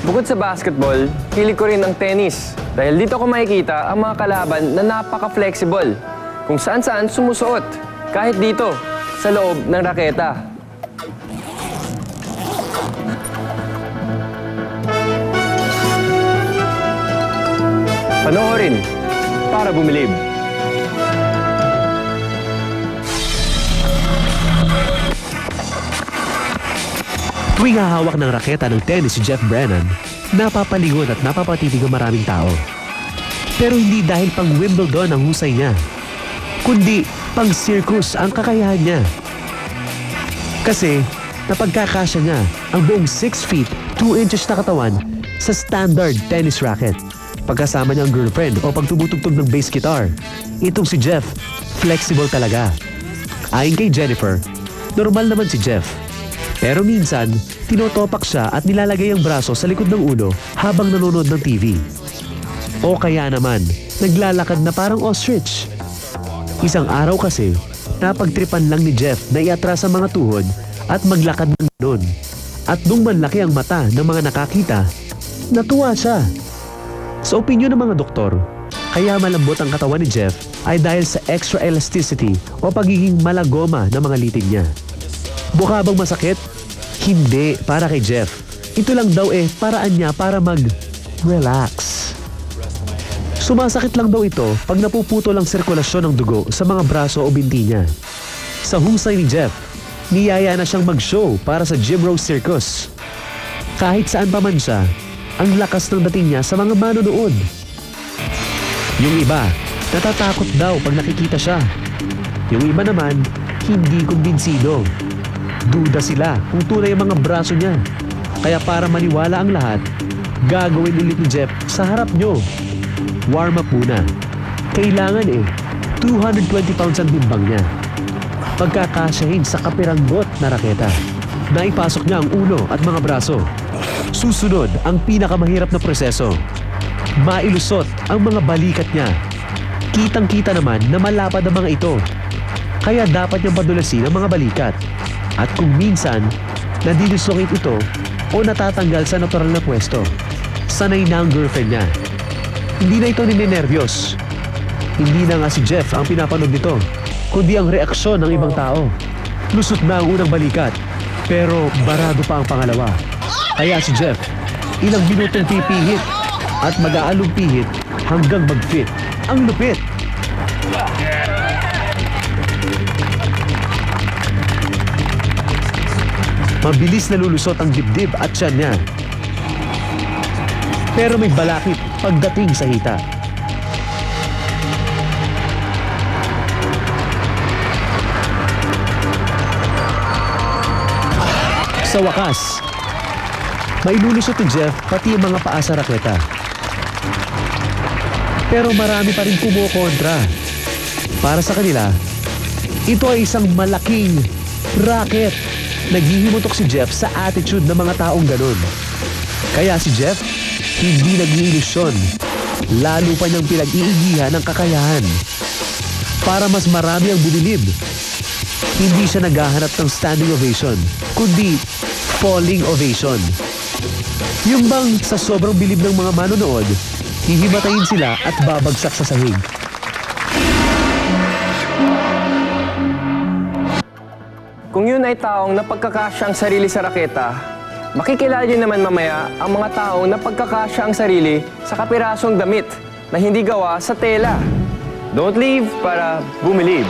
Bukod sa basketball, hilig ko rin ang tennis. Dahil dito ko makikita ang mga kalaban na napaka-flexible, kung saan-saan sumusuot, kahit dito, sa loob ng raketa. Panoorin para bumilib. Tuwing hahawak ng raketa ng tennis si Jeff Brennan, napapalingon at napapatitig ang maraming tao. Pero hindi dahil pang Wimbledon ang husay niya, kundi pang circus ang kakayahan niya. Kasi napagkakasya niya ang buong 6 feet 2 inches na katawan sa standard tennis racket. Pagkasama niya ang girlfriend o pag tumutugtog ng bass guitar, itong si Jeff, flexible talaga. Ayon kay Jennifer, normal naman si Jeff. Pero minsan, tinotopak siya at nilalagay ang braso sa likod ng ulo habang nanonood ng TV. O kaya naman, naglalakad na parang ostrich. Isang araw kasi, napagtripan lang ni Jeff na iatras ang mga tuhod at maglakad ng ganon. At nung manlaki ang mata ng mga nakakita, natuwa siya. Sa opinyon ng mga doktor, kaya malambot ang katawan ni Jeff ay dahil sa extra elasticity o pagiging malagoma ng mga litig niya. Mukha bang masakit? Hindi, para kay Jeff. Ito lang daw paraan niya para mag-relax. Sumasakit lang daw ito pag napuputol ang sirkulasyon ng dugo sa mga braso o binti niya. Sa husay ni Jeff, niyaya na siyang mag-show para sa Jim Rose Circus. Kahit saan pa man siya, ang lakas ng dating niya sa mga manonood. Yung iba, natatakot daw pag nakikita siya. Yung iba naman, hindi kumbinsido. Duda sila kung tunay ang mga braso niya. Kaya para maniwala ang lahat, gagawin ulit ni Jeff sa harap nyo. Warm up muna. Kailangan 220 pounds ang bimbang niya. Pagkakasyahin sa kapiranggot na raketa. Naipasok niya ang ulo at mga braso. Susunod ang pinakamahirap na proseso. Mailusot ang mga balikat niya. Kitang-kita naman na malapad ang mga ito. Kaya dapat niyang padulasin ang mga balikat. At kung minsan, nadidislocate ito o natatanggal sa natural na pwesto, sanay na ang girlfriend niya. Hindi na ito ninenervyos. Hindi na nga si Jeff ang pinapanood nito, kundi ang reaksyon ng ibang tao. Lusot na ang unang balikat, pero barado pa ang pangalawa. Kaya si Jeff, ilang minutong pipihit at mag-aalong pihit hanggang mag-fit. Ang lupit! Mabilis nalulusot ang dibdib at tiyan niya. Pero may balakid pagdating sa hita. Sa wakas, mailulusot ni Jeff pati ang mga paa sa raketa. Pero marami pa rin kumukontra. Para sa kanila, ito ay isang malaking racket. Naghihimutok si Jeff sa attitude ng mga taong ganun. Kaya si Jeff, hindi nag-iilusyon. Lalo pa niyang pinag-iigihan ng kakayahan. Para mas marami ang bumilib. Hindi siya naghahanap ng standing ovation, kundi falling ovation. Yung bang sa sobrang bilib ng mga manonood, hihimatayin sila at babagsak sa sahig. Kung yun ay taong napagkakasya ang sarili sa raketa, makikilala niyo naman mamaya ang mga taong napagkakasya ang sarili sa kapirasong damit na hindi gawa sa tela. Don't leave para bumilib.